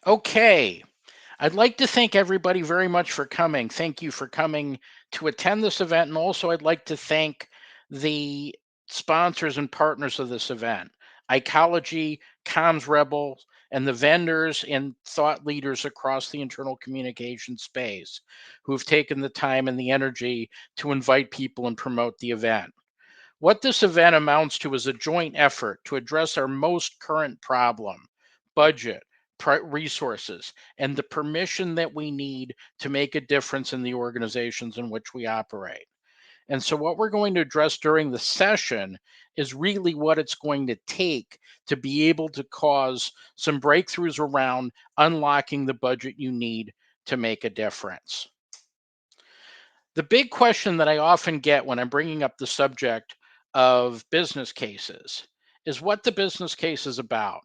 Okay. I'd like to thank everybody very much for coming. Thank you for coming to attend this event. And also, I'd like to thank the sponsors and partners of this event, Ecology, Comms Rebels, and the vendors and thought leaders across the internal communication space who have taken the time and the energy to invite people and promote the event. What this event amounts to is a joint effort to address our most current problem: budget, resources, and the permission that we need to make a difference in the organizations in which we operate. And so, what we're going to address during the session is really what it's going to take to be able to cause some breakthroughs around unlocking the budget you need to make a difference. The big question that I often get when I'm bringing up the subject of business cases is what the business case is about.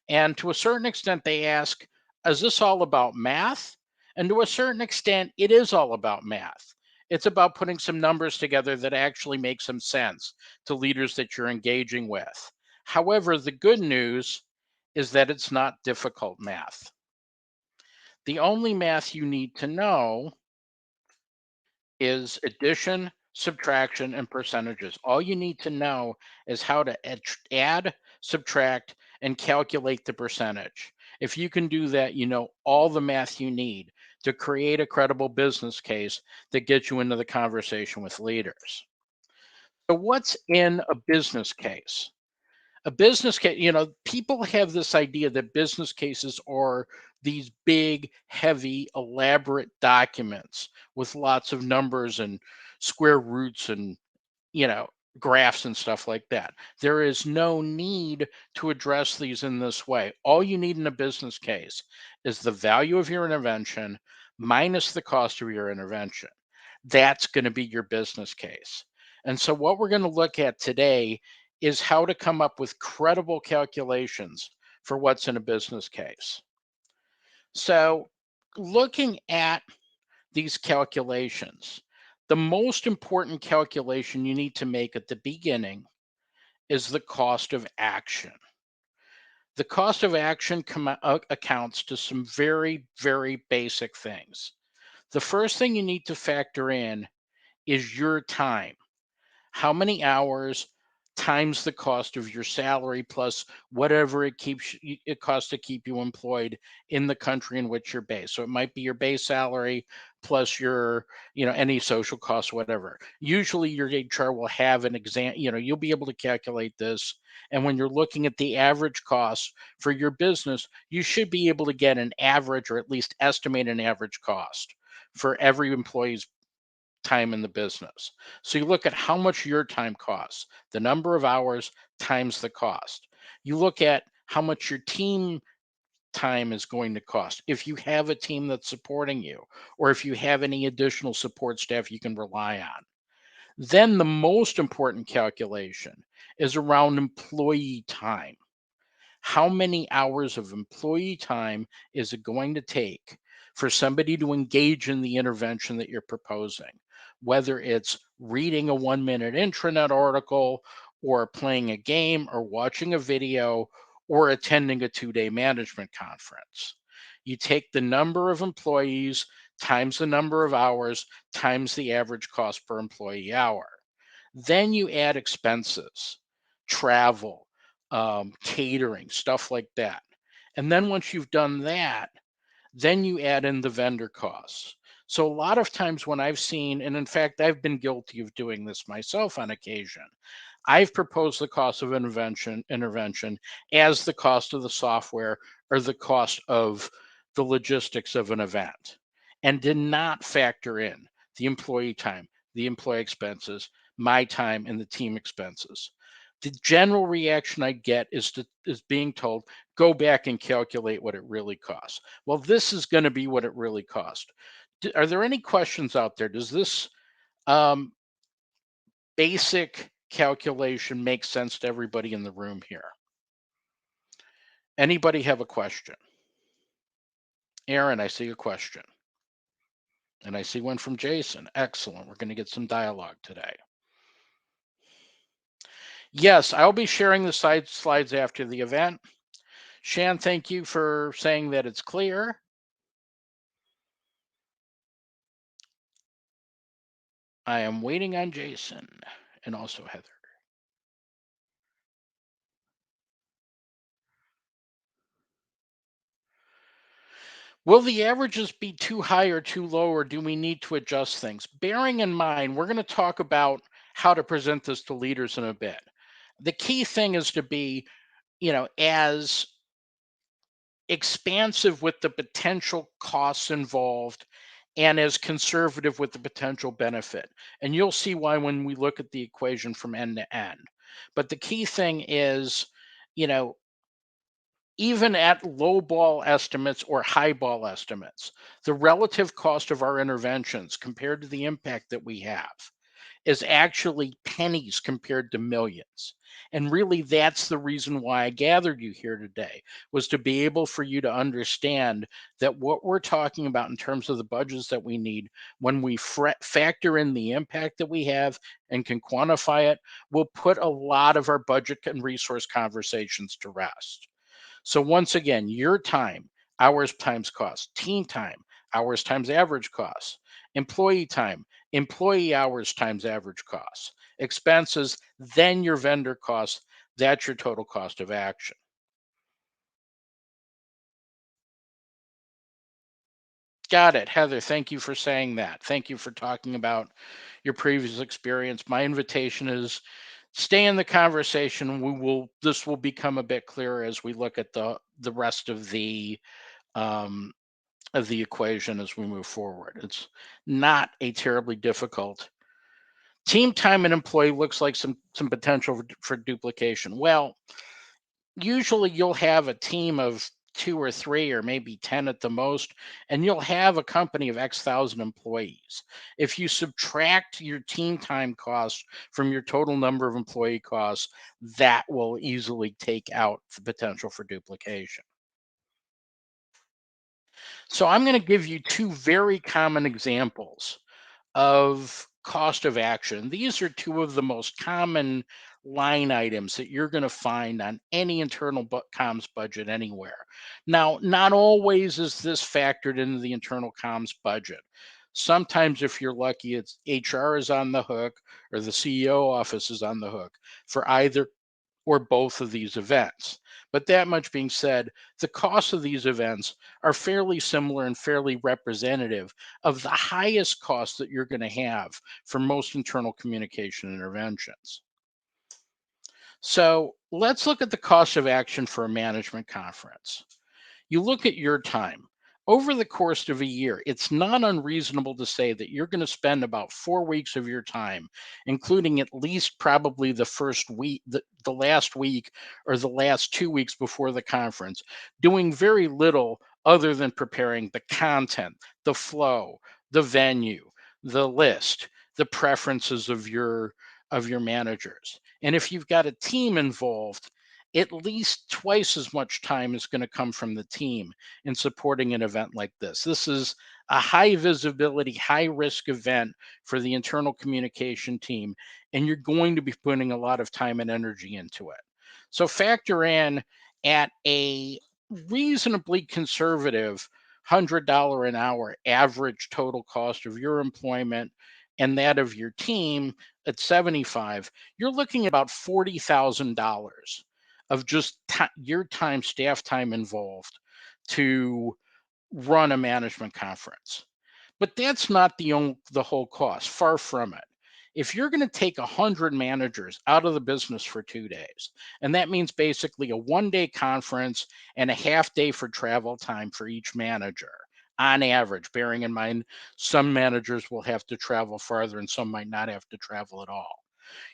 And to a certain extent, they ask, is this all about math? And to a certain extent, it is all about math. It's about putting some numbers together that actually make some sense to leaders that you're engaging with. However, the good news is that it's not difficult math. The only math you need to know is addition, subtraction, and percentages. All you need to know is how to add, subtract, and calculate the percentage. If you can do that, you know all the math you need to create a credible business case that gets you into the conversation with leaders. So, what's in a business case? A business case, people have this idea that business cases are these big, heavy, elaborate documents with lots of numbers and square roots and, you know, graphs and stuff like that. There is no need to address these in this way. All you need in a business case is the value of your intervention minus the cost of your intervention. That's going to be your business case. And so, what we're going to look at today is how to come up with credible calculations for what's in a business case. So, looking at these calculations, the most important calculation you need to make at the beginning is the cost of action. The cost of action accounts to some very, very basic things. The first thing you need to factor in is your time. How many hours times the cost of your salary plus whatever it costs to keep you employed in the country in which you're based. So it might be your base salary plus your, any social costs, whatever. Usually your HR will have an exam, you'll be able to calculate this. And when you're looking at the average cost for your business, you should be able to get an average or at least estimate an average cost for every employee's time in the business. So you look at how much your time costs, the number of hours times the cost. You look at how much your team time is going to cost. If you have a team that's supporting you, or if you have any additional support staff you can rely on. Then the most important calculation is around employee time. How many hours of employee time is it going to take for somebody to engage in the intervention that you're proposing? Whether it's reading a 1 minute intranet article, or playing a game, or watching a video, or attending a 2 day management conference. You take the number of employees times the number of hours times the average cost per employee hour. Then you add expenses, travel, catering, stuff like that. And then once you've done that, then you add in the vendor costs. So a lot of times when I've seen, and in fact, I've been guilty of doing this myself on occasion, I've proposed the cost of intervention as the cost of the software or the cost of the logistics of an event, and did not factor in the employee time, the employee expenses, my time, and the team expenses. The general reaction I get is being told, go back and calculate what it really costs. Well, this is going to be what it really cost. Are there any questions out there? Does this um, basic calculation make sense to everybody in the room here? Anybody have a question? Aaron, I see a question. And I see one from Jason. Excellent. We're going to get some dialogue today. Yes, I'll be sharing the slides after the event. Shan, thank you for saying that it's clear. I am waiting on Jason and also Heather. Will the averages be too high or too low, or do we need to adjust things? Bearing in mind, we're going to talk about how to present this to leaders in a bit. The key thing is to be, as expansive with the potential costs involved and as conservative with the potential benefit. And you'll see why when we look at the equation from end to end. But the key thing is, you know, even at low ball estimates or high ball estimates, the relative cost of our interventions compared to the impact that we have is actually pennies compared to millions. And really, that's the reason why I gathered you here today, was to be able for you to understand that what we're talking about in terms of the budgets that we need, when we factor in the impact that we have and can quantify it, will put a lot of our budget and resource conversations to rest. So once again, your time, hours times cost, team time, hours times average cost, employee time, employee hours times average cost, expenses, then your vendor costs. That's your total cost of action. Got it. Heather, thank you for saying that. Thank you for talking about your previous experience. My invitation is stay in the conversation. This will become a bit clearer as we look at the rest um, of the equation as we move forward. It's not a terribly difficult. Team time and employee looks like some potential for duplication. Well, usually you'll have a team of two or three or maybe 10 at the most, and you'll have a company of X thousand employees. If you subtract your team time costs from your total number of employee costs, that will easily take out the potential for duplication. So I'm going to give you two very common examples of cost of action. These are two of the most common line items that you're going to find on any internal comms budget anywhere. Now, not always is this factored into the internal comms budget. Sometimes, if you're lucky, it's HR is on the hook or the CEO office is on the hook for either or both of these events. But that much being said, the costs of these events are fairly similar and fairly representative of the highest costs that you're going to have for most internal communication interventions. So let's look at the cost of action for a management conference. You look at your time. Over the course of a year, it's not unreasonable to say that you're going to spend about 4 weeks of your time, including at least probably the first week, the last week, or the last 2 weeks before the conference, doing very little other than preparing the content, the flow, the venue, the list, the preferences of your managers. And if you've got a team involved, at least twice as much time is going to come from the team in supporting an event like this. This is a high visibility, high risk event for the internal communication team, and you're going to be putting a lot of time and energy into it. So factor in at a reasonably conservative $100 an hour average total cost of your employment and that of your team at 75, you're looking at about $40,000 of just your time, staff time involved to run a management conference. But that's not the whole cost. Far from it. If you're going to take 100 managers out of the business for 2 days, and that means basically a 1 day conference and a half day for travel time for each manager, on average, bearing in mind some managers will have to travel farther and some might not have to travel at all,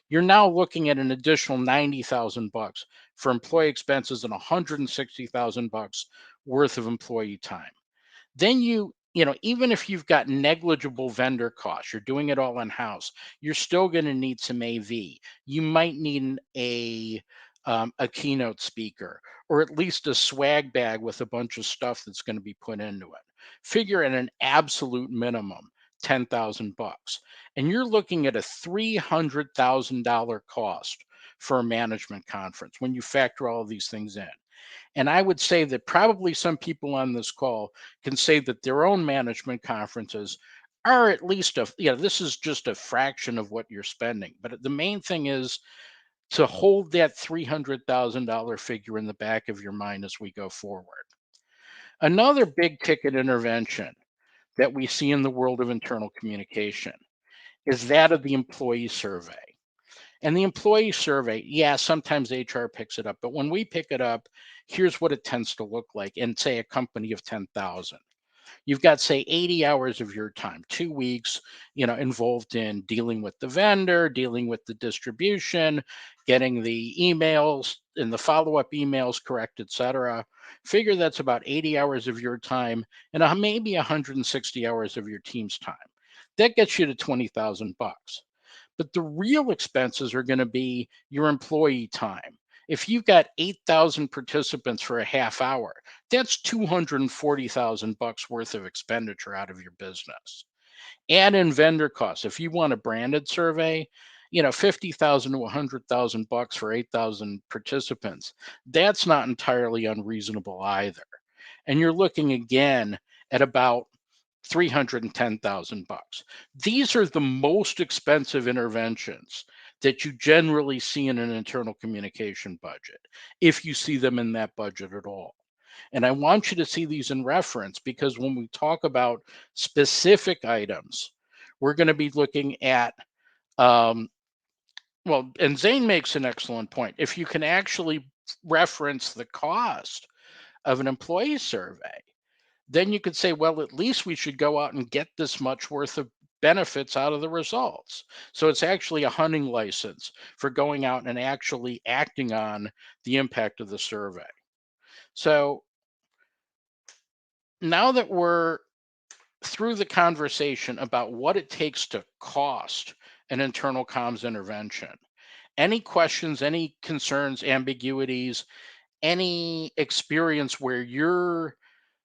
you're now looking at an additional 90,000 bucks for employee expenses and 160,000 bucks worth of employee time. Then even if you've got negligible vendor costs, you're doing it all in house, you're still going to need some AV. You might need a keynote speaker or at least a swag bag with a bunch of stuff that's going to be put into it. Figure at an absolute minimum 10,000 bucks. And you're looking at a $300,000 cost for a management conference when you factor all of these things in. And I would say that probably some people on this call can say that their own management conferences are at least this is just a fraction of what you're spending. But the main thing is to hold that $300,000 figure in the back of your mind as we go forward. Another big ticket intervention that we see in the world of internal communication is that of the employee survey. And the employee survey, yeah, sometimes HR picks it up, but when we pick it up, here's what it tends to look like in, say, a company of 10,000. You've got, say, 80 hours of your time, 2 weeks, involved in dealing with the vendor, dealing with the distribution, getting the emails and the follow-up emails correct, et cetera. Figure that's about 80 hours of your time and maybe 160 hours of your team's time. That gets you to 20,000 bucks. But the real expenses are going to be your employee time. If you've got 8,000 participants for a half hour, that's 240,000 bucks worth of expenditure out of your business. Add in vendor costs. If you want a branded survey, 50,000 to 100,000 bucks for 8,000 participants. That's not entirely unreasonable either. And you're looking again at about 310,000 bucks. These are the most expensive interventions that you generally see in an internal communication budget, if you see them in that budget at all. And I want you to see these in reference because when we talk about specific items, we're going to be looking at, um, and Zane makes an excellent point. If you can actually reference the cost of an employee survey, then you could say, well, at least we should go out and get this much worth of benefits out of the results. So it's actually a hunting license for going out and actually acting on the impact of the survey. So now that we're through the conversation about what it takes to cost an internal comms intervention, any questions, any concerns, ambiguities, any experience where your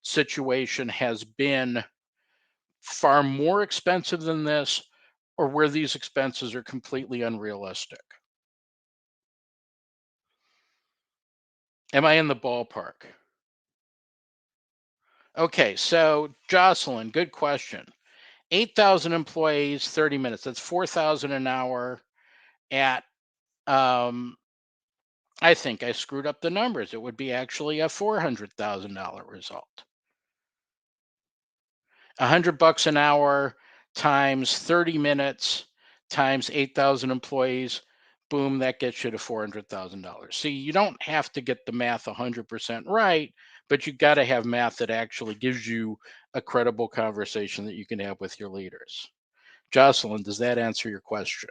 situation has been far more expensive than this, or where these expenses are completely unrealistic? Am I in the ballpark? Okay, so Jocelyn, good question. 8,000 employees, 30 minutes. That's 4,000 an hour at, um, I think I screwed up the numbers. It would be actually a $400,000 result. 100 bucks an hour times 30 minutes times 8,000 employees. Boom, that gets you to $400,000. See, you don't have to get the math 100% right, but you got to have math that actually gives you a credible conversation that you can have with your leaders. Jocelyn, does that answer your question?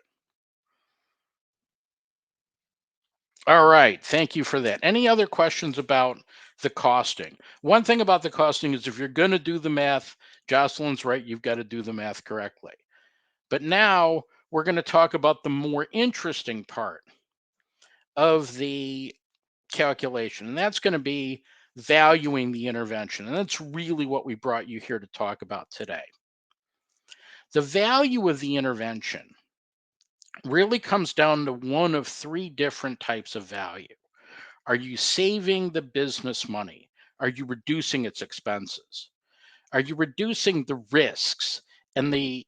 All right, thank you for that. Any other questions about the costing? One thing about the costing is if you're going to do the math, Jocelyn's right, you've got to do the math correctly. But now we're going to talk about the more interesting part of the calculation, and that's going to be valuing the intervention. And that's really what we brought you here to talk about today. The value of the intervention really comes down to one of three different types of value. Are you saving the business money? Are you reducing its expenses? Are you reducing the risks and the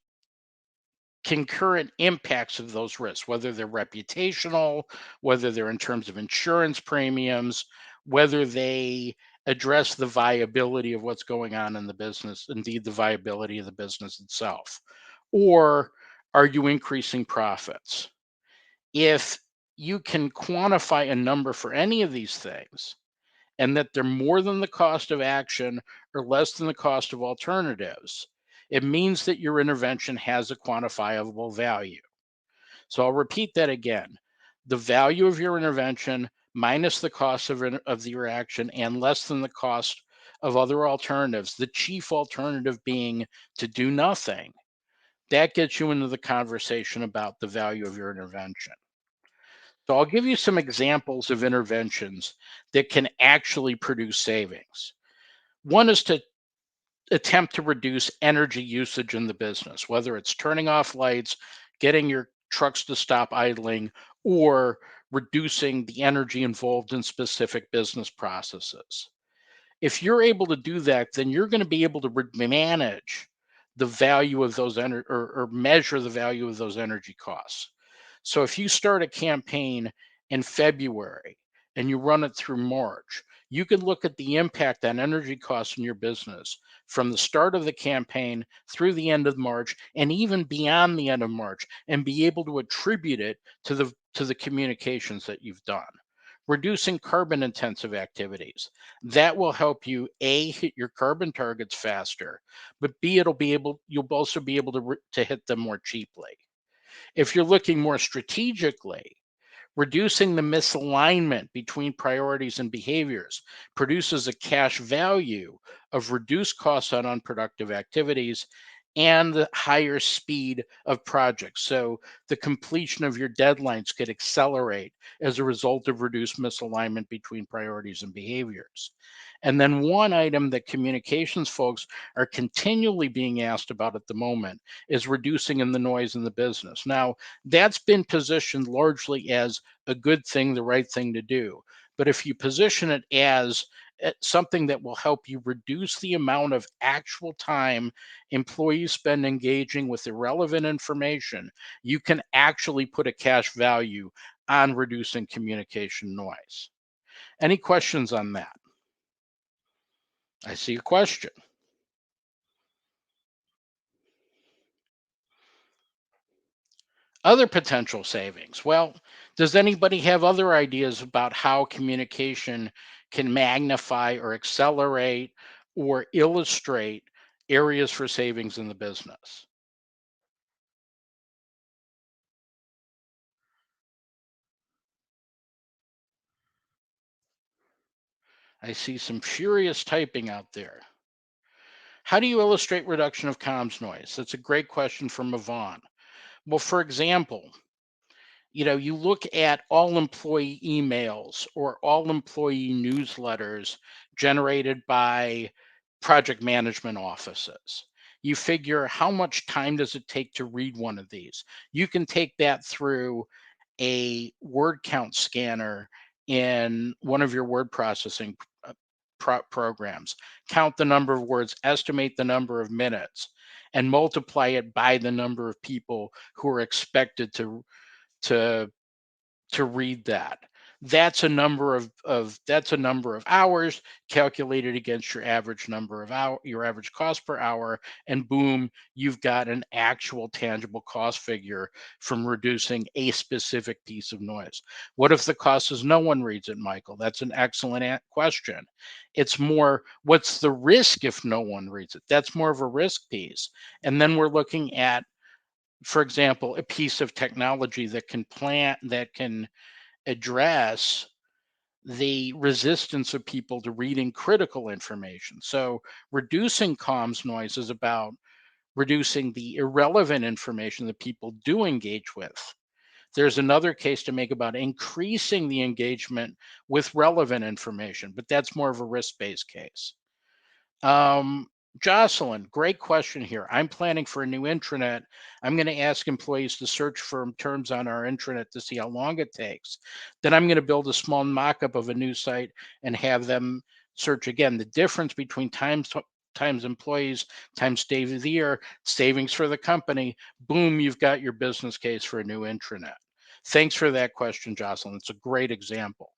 concurrent impacts of those risks, whether they're reputational, whether they're in terms of insurance premiums, whether they address the viability of what's going on in the business, indeed, the viability of the business itself? Or are you increasing profits? If you can quantify a number for any of these things, and that they're more than the cost of action or less than the cost of alternatives, it means that your intervention has a quantifiable value. So I'll repeat that again. The value of your intervention minus the cost of your action and less than the cost of other alternatives, the chief alternative being to do nothing, that gets you into the conversation about the value of your intervention. So I'll give you some examples of interventions that can actually produce savings. One is to attempt to reduce energy usage in the business, whether it's turning off lights, getting your trucks to stop idling, or reducing the energy involved in specific business processes. If you're able to do that, then you're going to be able to manage the value of those or measure the value of those energy costs. So if you start a campaign in February and you run it through March, you can look at the impact on energy costs in your business from the start of the campaign through the end of March and even beyond the end of March, and be able to attribute it to the communications that you've done. Reducing carbon intensive activities. That will help you A, hit your carbon targets faster, but B, you'll also be able to hit them more cheaply. If you're looking more strategically, reducing the misalignment between priorities and behaviors produces a cash value of reduced costs on unproductive activities and the higher speed of projects. So the completion of your deadlines could accelerate as a result of reduced misalignment between priorities and behaviors. And then one item that communications folks are continually being asked about at the moment is reducing in the noise in the business. Now, that's been positioned largely as a good thing, the right thing to do. But if you position it as something that will help you reduce the amount of actual time employees spend engaging with irrelevant information, you can actually put a cash value on reducing communication noise. Any questions on that? I see a question. Other potential savings. Well, does anybody have other ideas about how communication can magnify or accelerate or illustrate areas for savings in the business? I see some furious typing out there. How do you illustrate reduction of comms noise? That's a great question from Yvonne. Well, for example, you look at all employee emails or all employee newsletters generated by project management offices. You figure how much time does it take to read one of these? You can take that through a word count scanner in one of your word processing programs. Count the number of words, estimate the number of minutes, and multiply it by the number of people who are expected to to read that. That's a number of hours calculated against your average cost per hour, and boom, you've got an actual tangible cost figure from reducing a specific piece of noise. What if the cost is no one reads it, Michael? That's an excellent question. It's more, what's the risk if no one reads it? That's more of a risk piece. And then we're looking at, for example, a piece of technology that can address the resistance of people to reading critical information. So reducing comms noise is about reducing the irrelevant information that people do engage with. There's another case to make about increasing the engagement with relevant information, but that's more of a risk-based case. Um, Jocelyn, great question here. I'm planning for a new intranet. I'm going to ask employees to search for terms on our intranet to see how long it takes. Then I'm going to build a small mock-up of a new site and have them search again. The difference between times employees times day of the year, savings for the company. Boom, you've got your business case for a new intranet. Thanks for that question, Jocelyn. It's a great example.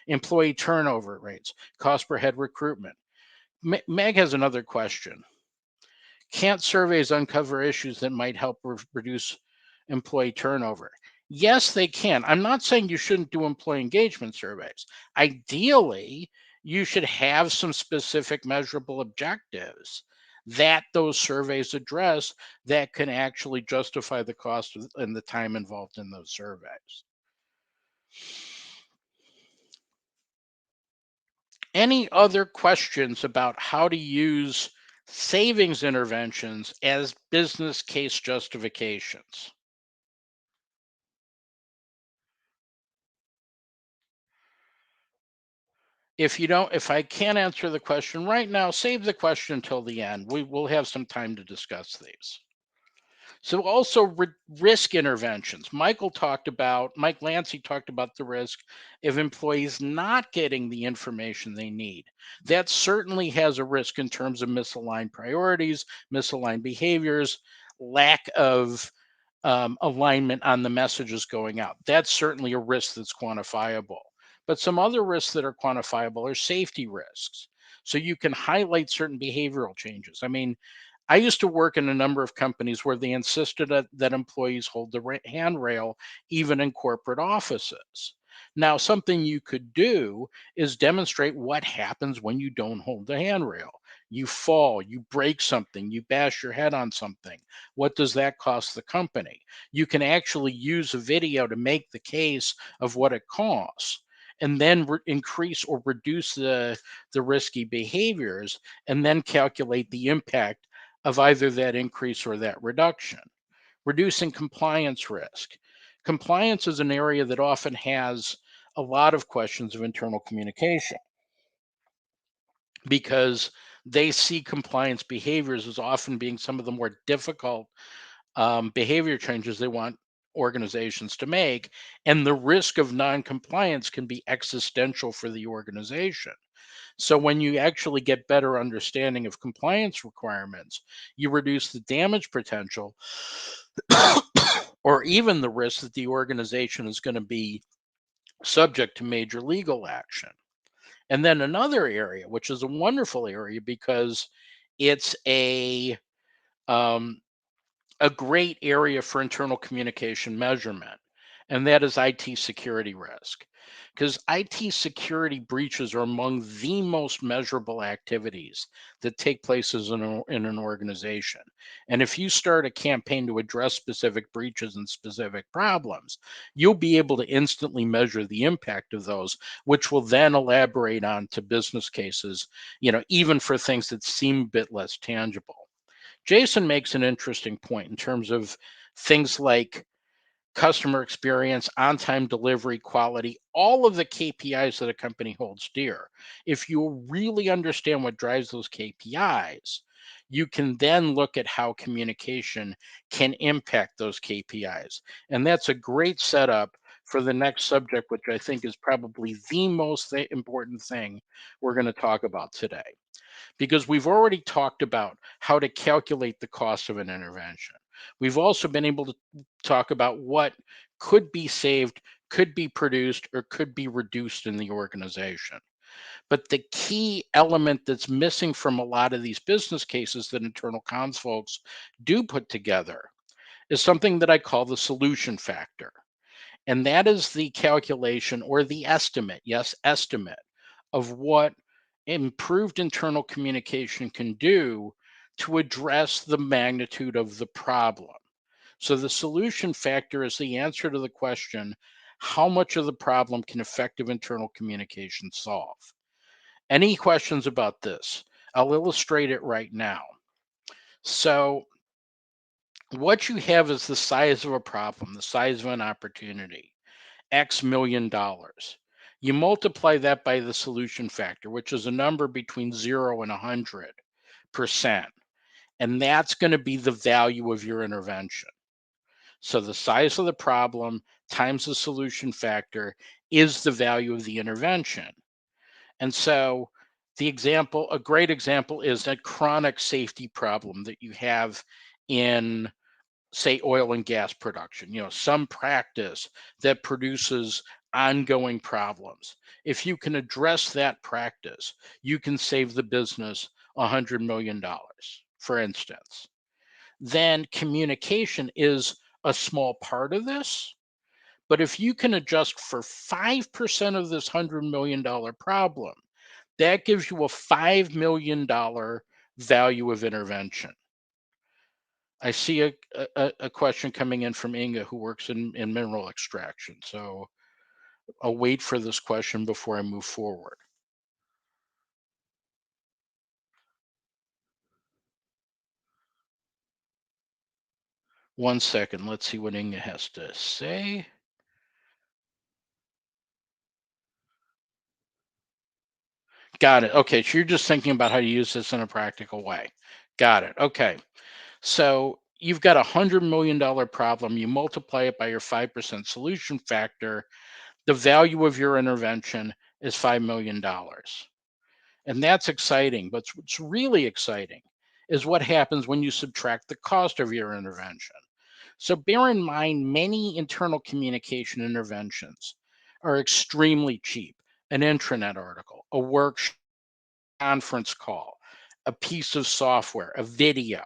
Employee turnover rates, cost per head recruitment. Meg has another question. Can't surveys uncover issues that might help reduce employee turnover? Yes, they can. I'm not saying you shouldn't do employee engagement surveys. Ideally, you should have some specific measurable objectives that those surveys address that can actually justify the cost and the time involved in those surveys. Any other questions about how to use savings interventions as business case justifications? If I can't answer the question right now, save the question until the end. We will have some time to discuss these. So also risk interventions. Mike Lancy talked about the risk of employees not getting the information they need. That certainly has a risk in terms of misaligned priorities, misaligned behaviors, lack of alignment on the messages going out. That's certainly a risk that's quantifiable. But some other risks that are quantifiable are safety risks. So you can highlight certain behavioral changes. I mean, I used to work in a number of companies where they insisted that employees hold the handrail even in corporate offices. Now, something you could do is demonstrate what happens when you don't hold the handrail. You fall, you break something, you bash your head on something. What does that cost the company? You can actually use a video to make the case of what it costs and then increase or reduce the risky behaviors and then calculate the impact of either that increase or that reduction. Reducing compliance risk. Compliance is an area that often has a lot of questions of internal communication because they see compliance behaviors as often being some of the more difficult behavior changes they want organizations to make. And the risk of non-compliance can be existential for the organization. So when you actually get better understanding of compliance requirements, you reduce the damage potential or even the risk that the organization is going to be subject to major legal action. And then another area, which is a wonderful area because it's um, a great area for internal communication measurement, and that is IT security risk. Because IT security breaches are among the most measurable activities that take place in an organization. And if you start a campaign to address specific breaches and specific problems, you'll be able to instantly measure the impact of those, which will then elaborate on to business cases, even for things that seem a bit less tangible. Jason makes an interesting point in terms of things like customer experience, on time delivery, quality, all of the KPIs that a company holds dear. If you really understand what drives those KPIs, you can then look at how communication can impact those KPIs. And that's a great setup for the next subject, which I think is probably the most important thing we're going to talk about today, because we've already talked about how to calculate the cost of an intervention. We've also been able to talk about what could be saved, could be produced, or could be reduced in the organization. But the key element that's missing from a lot of these business cases that internal comms folks do put together is something that I call the solution factor. And that is the calculation or the estimate, yes, estimate of what improved internal communication can do to address the magnitude of the problem. So the solution factor is the answer to the question, how much of the problem can effective internal communication solve? Any questions about this? I'll illustrate it right now. So what you have is the size of a problem, the size of an opportunity. X million dollars. You multiply that by the solution factor, which is a number between 0 and 100%. And that's going to be the value of your intervention. So the size of the problem times the solution factor is the value of the intervention. And so a great example is that chronic safety problem that you have in, say, oil and gas production, some practice that produces ongoing problems. If you can address that practice, you can save the business $100 million, for instance. Then communication is a small part of this. But if you can adjust for 5% of this $100 million problem, that gives you a $5 million value of intervention. I see a question coming in from Inga, who works in mineral extraction. So I'll wait for this question before I move forward. One second. Let's see what Inga has to say. Got it. Okay. So you're just thinking about how to use this in a practical way. Got it. Okay. So you've got $100 million problem. You multiply it by your 5% solution factor. The value of your intervention is $5 million. And that's exciting. But what's really exciting is what happens when you subtract the cost of your intervention. So bear in mind, many internal communication interventions are extremely cheap. An intranet article, a workshop, conference call, a piece of software, a video.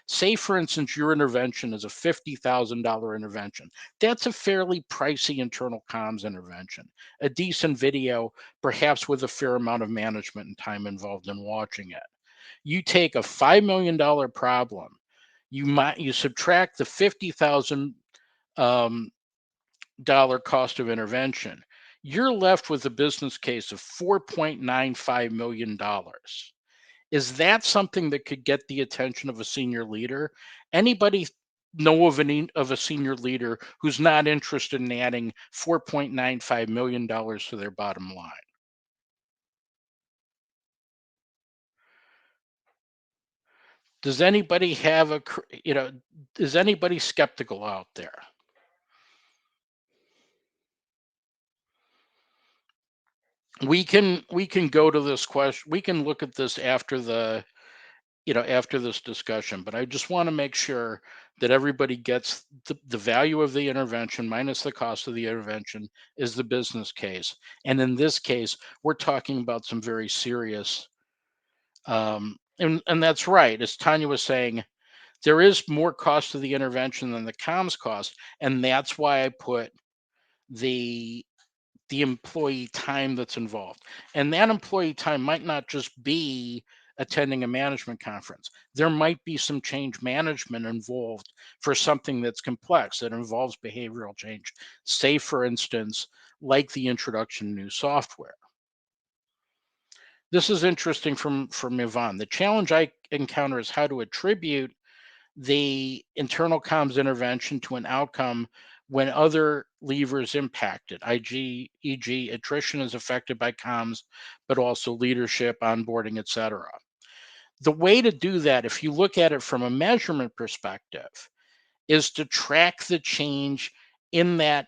Say, for instance, your intervention is a $50,000 intervention. That's a fairly pricey internal comms intervention. A decent video, perhaps with a fair amount of management and time involved in watching it. You take a $5 million problem, you subtract the $50,000 dollar cost of intervention. You're left with a business case of $4.95 million. Is that something that could get the attention of a senior leader? Anybody know of a senior leader who's not interested in adding $4.95 million to their bottom line? Does anybody have is anybody skeptical out there? We can go to this question. We can look at this after after this discussion, but I just want to make sure that everybody gets the value of the intervention minus the cost of the intervention is the business case. And in this case, we're talking about some very serious, and that's right. As Tanya was saying, there is more cost to the intervention than the comms cost. And that's why I put the the employee time that's involved. And that employee time might not just be attending a management conference. There might be some change management involved for something that's complex that involves behavioral change. Say, for instance, like the introduction to new software. This is interesting from Yvonne. The challenge I encounter is how to attribute the internal comms intervention to an outcome when other levers impacted, e.g., attrition is affected by comms, but also leadership, onboarding, etc. The way to do that, if you look at it from a measurement perspective, is to track the change in that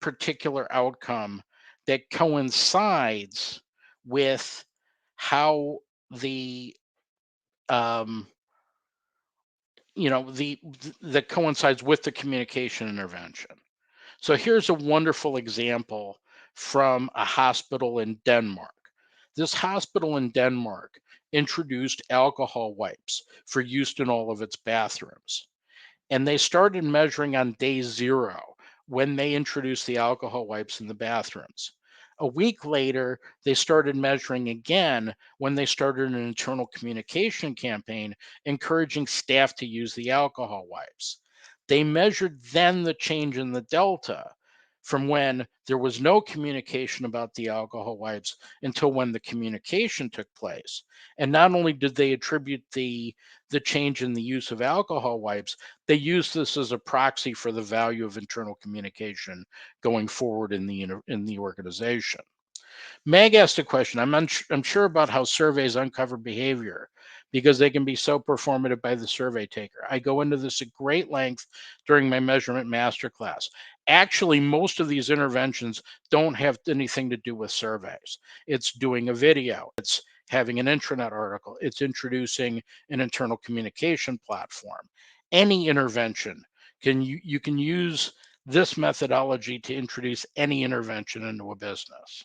particular outcome that coincides with how the um, that coincides with the communication intervention. So here's a wonderful example from a hospital in Denmark. This hospital in Denmark introduced alcohol wipes for use in all of its bathrooms. And they started measuring on day zero when they introduced the alcohol wipes in the bathrooms. A week later, they started measuring again when they started an internal communication campaign encouraging staff to use the alcohol wipes. They measured then the change in the delta from when there was no communication about the alcohol wipes until when the communication took place. And not only did they attribute the change in the use of alcohol wipes, they used this as a proxy for the value of internal communication going forward in the organization. Meg asked a question. I'm sure about how surveys uncover behavior because they can be so performative by the survey taker. I go into this at great length during my measurement masterclass. Actually, most of these interventions don't have anything to do with surveys. It's doing a video, it's having an intranet article, it's introducing an internal communication platform. Any intervention you can use this methodology to introduce any intervention into a business.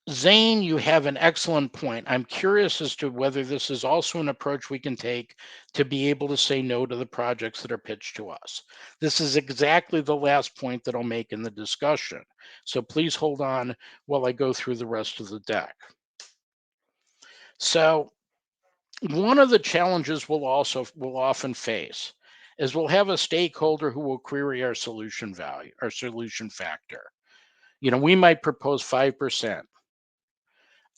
Zane, you have an excellent point. I'm curious as to whether this is also an approach we can take to be able to say no to the projects that are pitched to us. This is exactly the last point that I'll make in the discussion. So please hold on while I go through the rest of the deck. So one of the challenges we'll often face is we'll have a stakeholder who will query our solution value, our solution factor. We might propose 5%.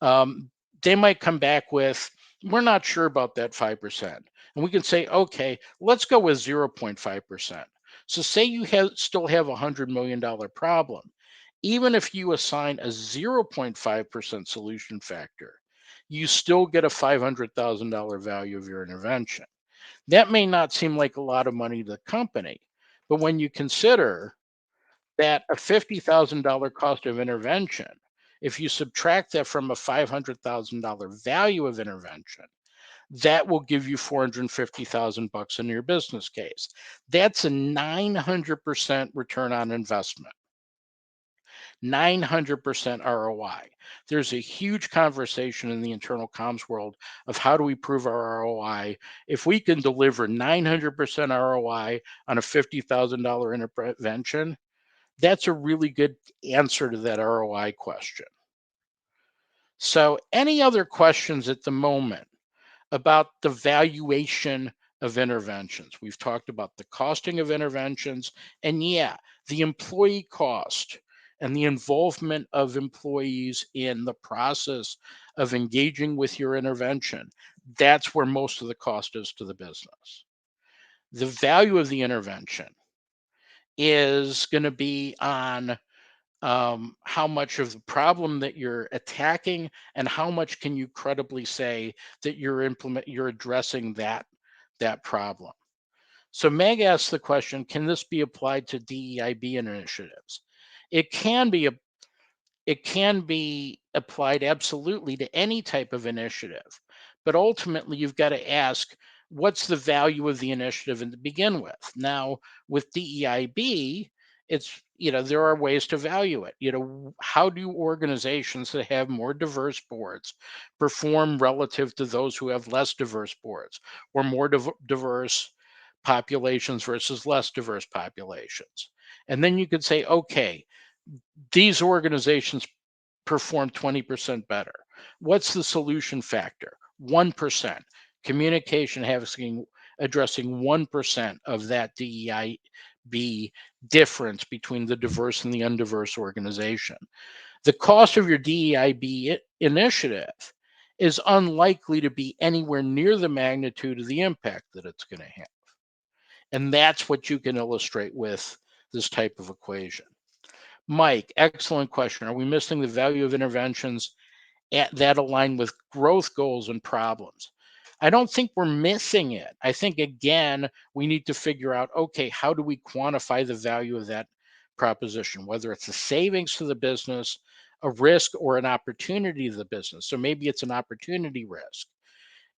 They might come back with, we're not sure about that 5%. And we can say, okay, let's go with 0.5%. So say you still have a $100 million problem. Even if you assign a 0.5% solution factor, you still get a $500,000 value of your intervention. That may not seem like a lot of money to the company, but when you consider that a $50,000 cost of intervention, if you subtract that from a $500,000 value of intervention, that will give you 450,000 bucks in your business case. That's a 900% return on investment. 900% ROI. There's a huge conversation in the internal comms world of how do we prove our ROI. If we can deliver 900% ROI on a $50,000 intervention, that's a really good answer to that ROI question. So, any other questions at the moment about the valuation of interventions? We've talked about the costing of interventions, and yeah, the employee cost and the involvement of employees in the process of engaging with your intervention. That's where most of the cost is to the business. The value of the intervention is going to be on how much of the problem that you're attacking and how much can you credibly say that you're addressing that problem. So Meg asked the question, can this be applied to DEIB initiatives? It can be it can be applied absolutely to any type of initiative, but ultimately you've got to ask, what's the value of the initiative to begin with? Now, with DEIB, it's, there are ways to value it. How do organizations that have more diverse boards perform relative to those who have less diverse boards, or more diverse populations versus less diverse populations? And then you could say, okay, these organizations perform 20% better. What's the solution factor? 1%. Communication addressing 1% of that DEIB difference between the diverse and the undiverse organization. The cost of your DEIB initiative is unlikely to be anywhere near the magnitude of the impact that it's going to have. And that's what you can illustrate with this type of equation. Mike, excellent question. Are we missing the value of interventions that align with growth goals and problems? I don't think we're missing it. I think, again, we need to figure out, okay, how do we quantify the value of that proposition, whether it's a savings to the business, a risk, or an opportunity to the business. So maybe it's an opportunity risk.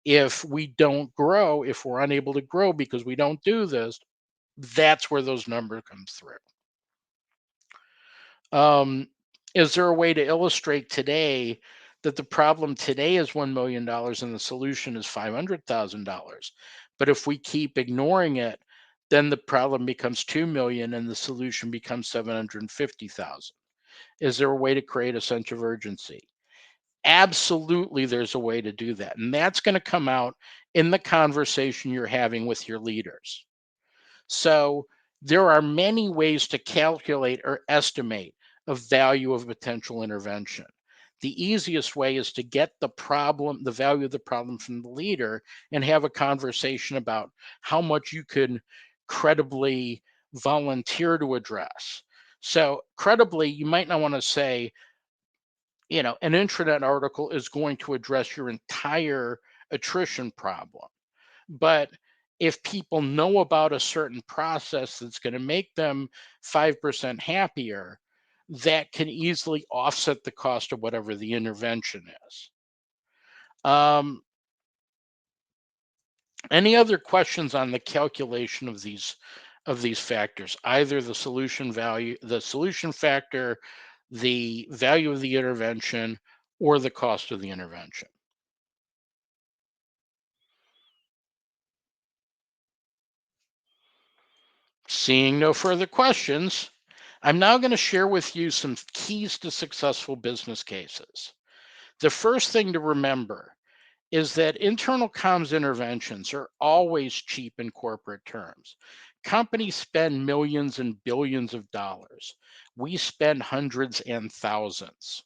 If we don't grow, if we're unable to grow because we don't do this, that's where those numbers come through. Is there a way to illustrate today that the problem today is $1 million and the solution is $500,000? But if we keep ignoring it, then the problem becomes 2 million and the solution becomes 750,000. Is there a way to create a sense of urgency? Absolutely, there's a way to do that. And that's going to come out in the conversation you're having with your leaders. So there are many ways to calculate or estimate a value of potential intervention. The easiest way is to get the value of the problem from the leader and have a conversation about how much you can credibly volunteer to address. So credibly, you might not want to say, an intranet article is going to address your entire attrition problem. But if people know about a certain process that's going to make them 5% happier, that can easily offset the cost of whatever the intervention is. Any other questions on the calculation of these factors? Either the solution factor, the value of the intervention, or the cost of the intervention? Seeing no further questions, I'm now going to share with you some keys to successful business cases. The first thing to remember is that internal comms interventions are always cheap in corporate terms. Companies spend millions and billions of dollars. We spend hundreds and thousands.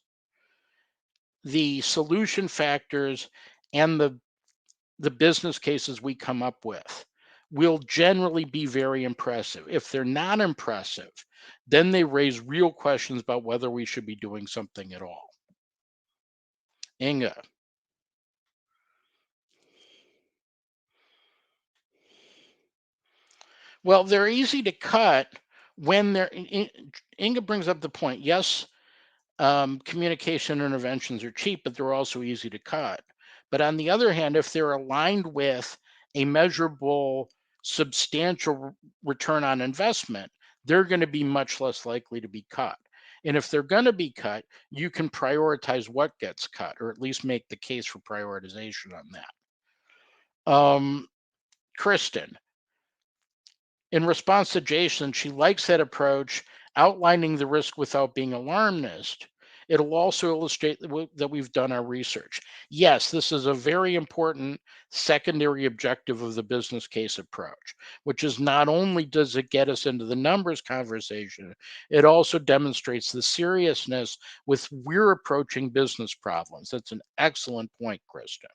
The solution factors and the business cases we come up with will generally be very impressive. If they're not impressive, then they raise real questions about whether we should be doing something at all. Inga. Well, they're easy to cut when Inga brings up the point. Yes, communication interventions are cheap, but they're also easy to cut. But on the other hand, if they're aligned with a measurable, substantial return on investment, they're going to be much less likely to be cut. And if they're going to be cut, you can prioritize what gets cut, or at least make the case for prioritization on that. Kristen, in response to Jason, she likes that approach, outlining the risk without being alarmist. It'll also illustrate that we've done our research. Yes, this is a very important secondary objective of the business case approach, which is not only does it get us into the numbers conversation, it also demonstrates the seriousness with we're approaching business problems. That's an excellent point, Kristen.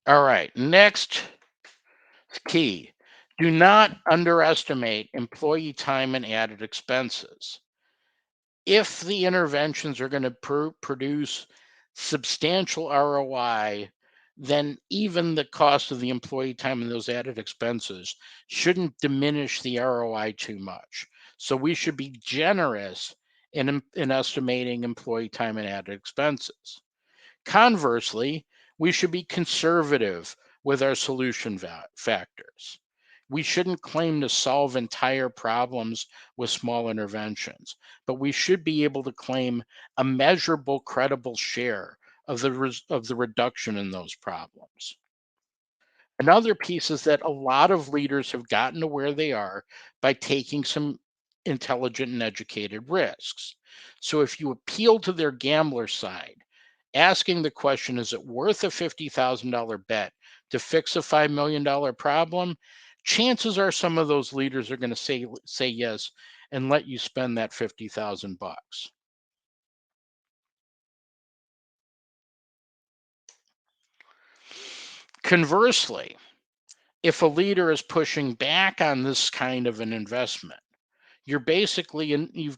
All right, next key. Do not underestimate employee time and added expenses. If the interventions are going to produce substantial ROI, then even the cost of the employee time and those added expenses shouldn't diminish the ROI too much. So we should be generous in estimating employee time and added expenses. Conversely, we should be conservative with our solution factors. We shouldn't claim to solve entire problems with small interventions, but we should be able to claim a measurable, credible share of of the reduction in those problems. Another piece is that a lot of leaders have gotten to where they are by taking some intelligent and educated risks. So if you appeal to their gambler side, asking the question, is it worth a $50,000 bet to fix a $5 million problem? Chances are some of those leaders are going to say yes and let you spend that 50,000 bucks. Conversely, if a leader is pushing back on this kind of an investment, you've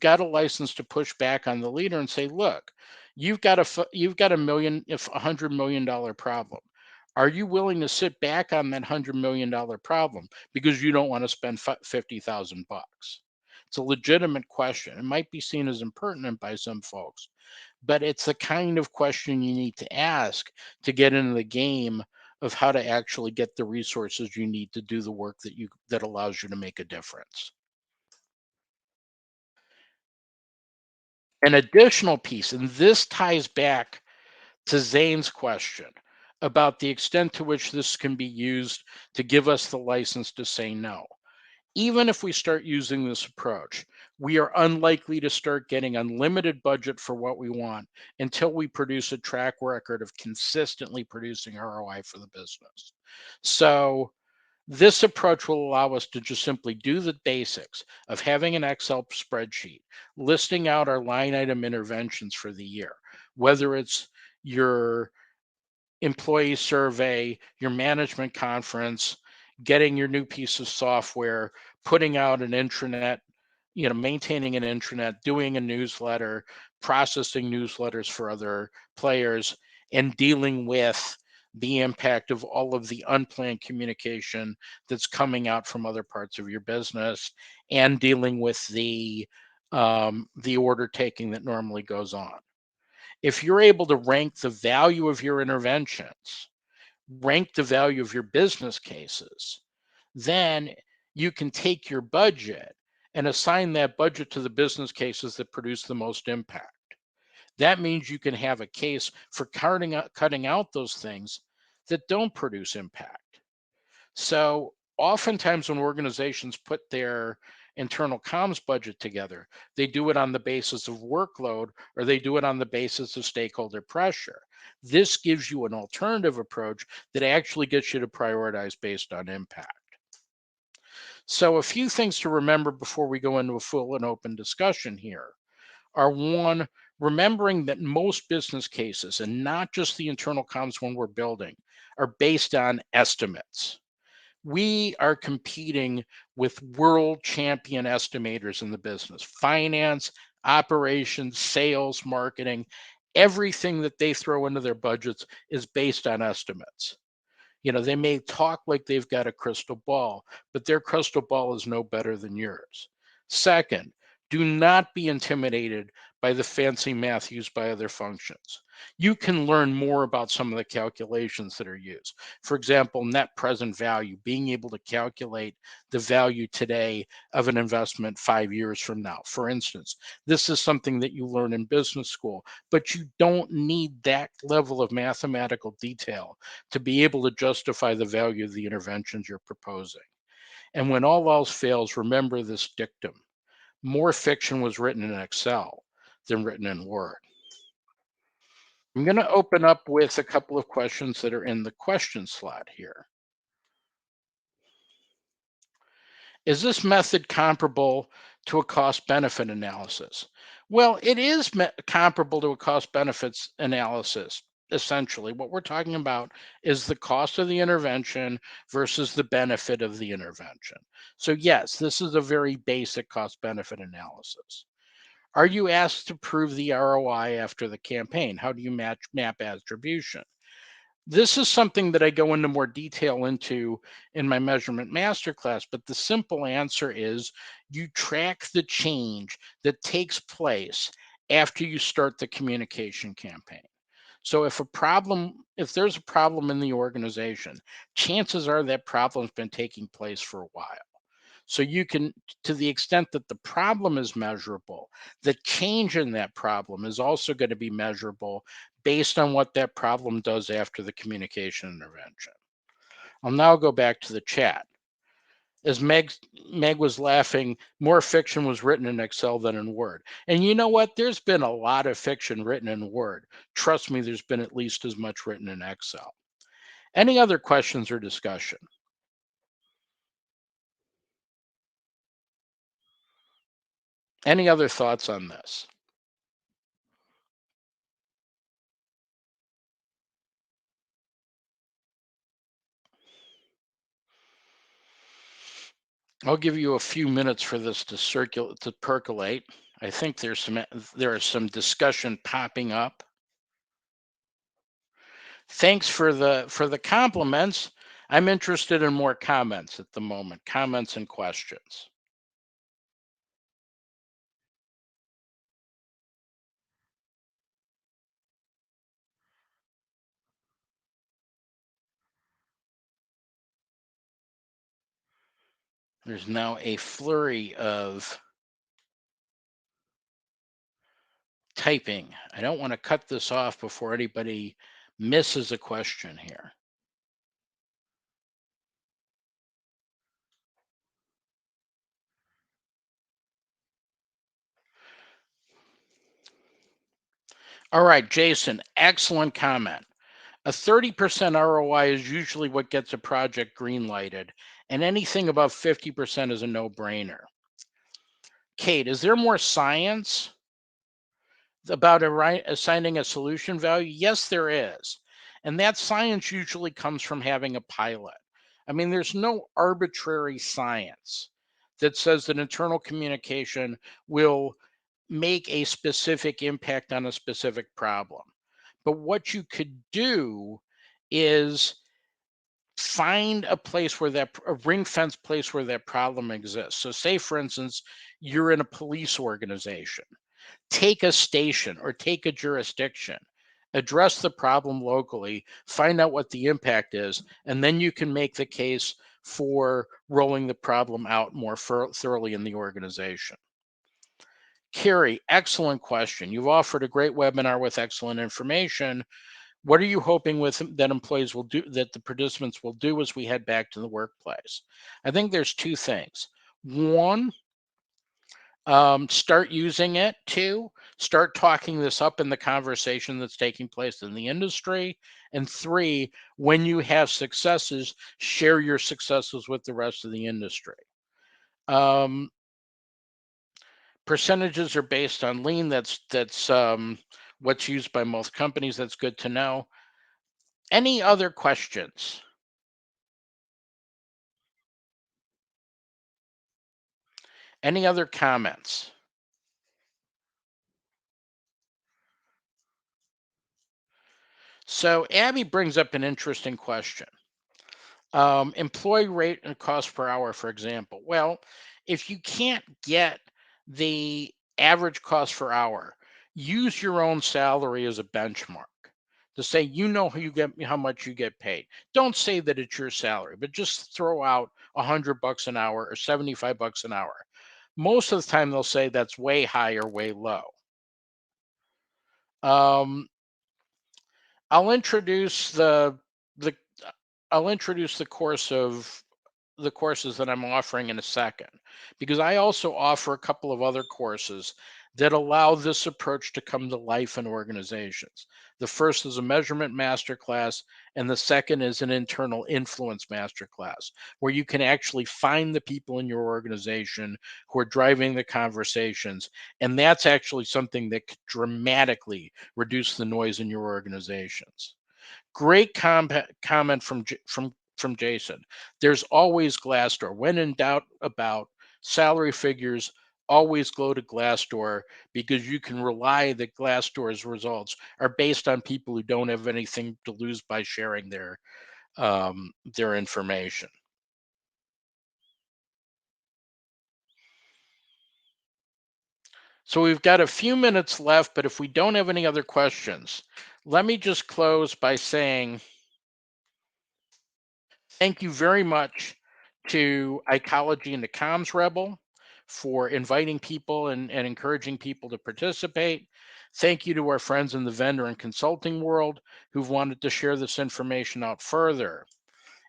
got a license to push back on the leader and say, look, you've got a million, if $100 million problem. Are you willing to sit back on that $100 million problem because you don't want to spend 50,000 bucks? It's a legitimate question. It might be seen as impertinent by some folks, but it's the kind of question you need to ask to get into the game of how to actually get the resources you need to do the work that allows you to make a difference. An additional piece, and this ties back to Zane's question about the extent to which this can be used to give us the license to say no. Even if we start using this approach, we are unlikely to start getting unlimited budget for what we want until we produce a track record of consistently producing ROI for the business. So, this approach will allow us to just simply do the basics of having an Excel spreadsheet, listing out our line item interventions for the year, whether it's your employee survey, your management conference, getting your new piece of software, putting out an intranet, maintaining an intranet, doing a newsletter, processing newsletters for other players, and dealing with the impact of all of the unplanned communication that's coming out from other parts of your business, and dealing with the order taking that normally goes on. If you're able to rank the value of your interventions, rank the value of your business cases, then you can take your budget and assign that budget to the business cases that produce the most impact. That means you can have a case for cutting out those things that don't produce impact. So oftentimes when organizations put their internal comms budget together, they do it on the basis of workload or they do it on the basis of stakeholder pressure. This gives you an alternative approach that actually gets you to prioritize based on impact. So a few things to remember before we go into a full and open discussion here are: one, remembering that most business cases, and not just the internal comms when we're building, are based on estimates. We are competing with world champion estimators in the business, finance, operations, sales, marketing. Everything that they throw into their budgets is based on estimates. They may talk like they've got a crystal ball, but their crystal ball is no better than yours. Second, do not be intimidated by the fancy math used by other functions. You can learn more about some of the calculations that are used. For example, net present value, being able to calculate the value today of an investment 5 years from now. For instance, this is something that you learn in business school, but you don't need that level of mathematical detail to be able to justify the value of the interventions you're proposing. And when all else fails, remember this dictum: more fiction was written in Excel than written in Word. I'm going to open up with a couple of questions that are in the question slot here. Is this method comparable to a cost benefit analysis? Well, it is comparable to a cost benefits analysis. Essentially, what we're talking about is the cost of the intervention versus the benefit of the intervention. So, yes, this is a very basic cost benefit analysis. Are you asked to prove the ROI after the campaign? How do you map attribution? This is something that I go into more detail into in my measurement masterclass, but the simple answer is you track the change that takes place after you start the communication campaign. So if there's a problem in the organization, chances are that problem's been taking place for a while. So you can, to the extent that the problem is measurable, the change in that problem is also going to be measurable based on what that problem does after the communication intervention. I'll now go back to the chat. As Meg was laughing, more fiction was written in Excel than in Word. And you know what? There's been a lot of fiction written in Word. Trust me, there's been at least as much written in Excel. Any other questions or discussion? Any other thoughts on this? I'll give you a few minutes for this to percolate. I think there is some discussion popping up. Thanks for the compliments. I'm interested in more comments at the moment, comments and questions. There's now a flurry of typing. I don't want to cut this off before anybody misses a question here. All right, Jason, excellent comment. A 30% ROI is usually what gets a project green lighted, and anything above 50% is a no brainer. Kate, is there more science about assigning a solution value? Yes, there is. And that science usually comes from having a pilot. I mean, there's no arbitrary science that says that internal communication will make a specific impact on a specific problem. But what you could do is find a place where a ring fence place where that problem exists. So, say for instance, you're in a police organization, take a station or take a jurisdiction, address the problem locally, find out what the impact is, and then you can make the case for rolling the problem out more thoroughly in the organization. Carrie, excellent question. You've offered a great webinar with excellent information. What are you hoping that employees will do, that the participants will do as we head back to the workplace? I think there's two things. One, start using it. Two, start talking this up in the conversation that's taking place in the industry. And three, when you have successes, share your successes with the rest of the industry. Um, Percentages are based on lean. That's what's used by most companies. That's good to know. Any other questions? Any other comments? So Abby brings up an interesting question. Employee rate and cost per hour, for example. Well, if you can't get the average cost per hour, use your own salary as a benchmark to say how much you get paid. Don't say that it's your salary, but just throw out $100 an hour or $75 an hour. Most of the time, they'll say that's way high or way low. Um, I'll introduce the I'll introduce the courses that I'm offering in a second, because I also offer a couple of other courses that allow this approach to come to life in organizations. The first is a measurement masterclass, and the second is an internal influence masterclass, where you can actually find the people in your organization who are driving the conversations. And that's actually something that could dramatically reduce the noise in your organizations. Great comment from Jason. There's always Glassdoor. When in doubt about salary figures, always go to Glassdoor, because you can rely that Glassdoor's results are based on people who don't have anything to lose by sharing their information. So we've got a few minutes left, but if we don't have any other questions, let me just close by saying thank you very much to Ecology and the Comms Rebel for inviting people and encouraging people to participate. Thank you to our friends in the vendor and consulting world who've wanted to share this information out further.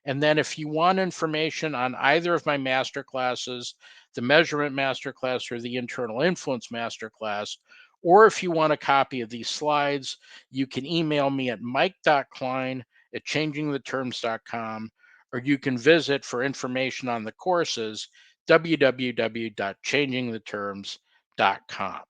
And then if you want information on either of my master classes, the measurement masterclass or the internal influence masterclass, or if you want a copy of these slides, you can email me at mike.klein@changingtheterms.com, or you can visit for information on the courses, www.changingtheterms.com.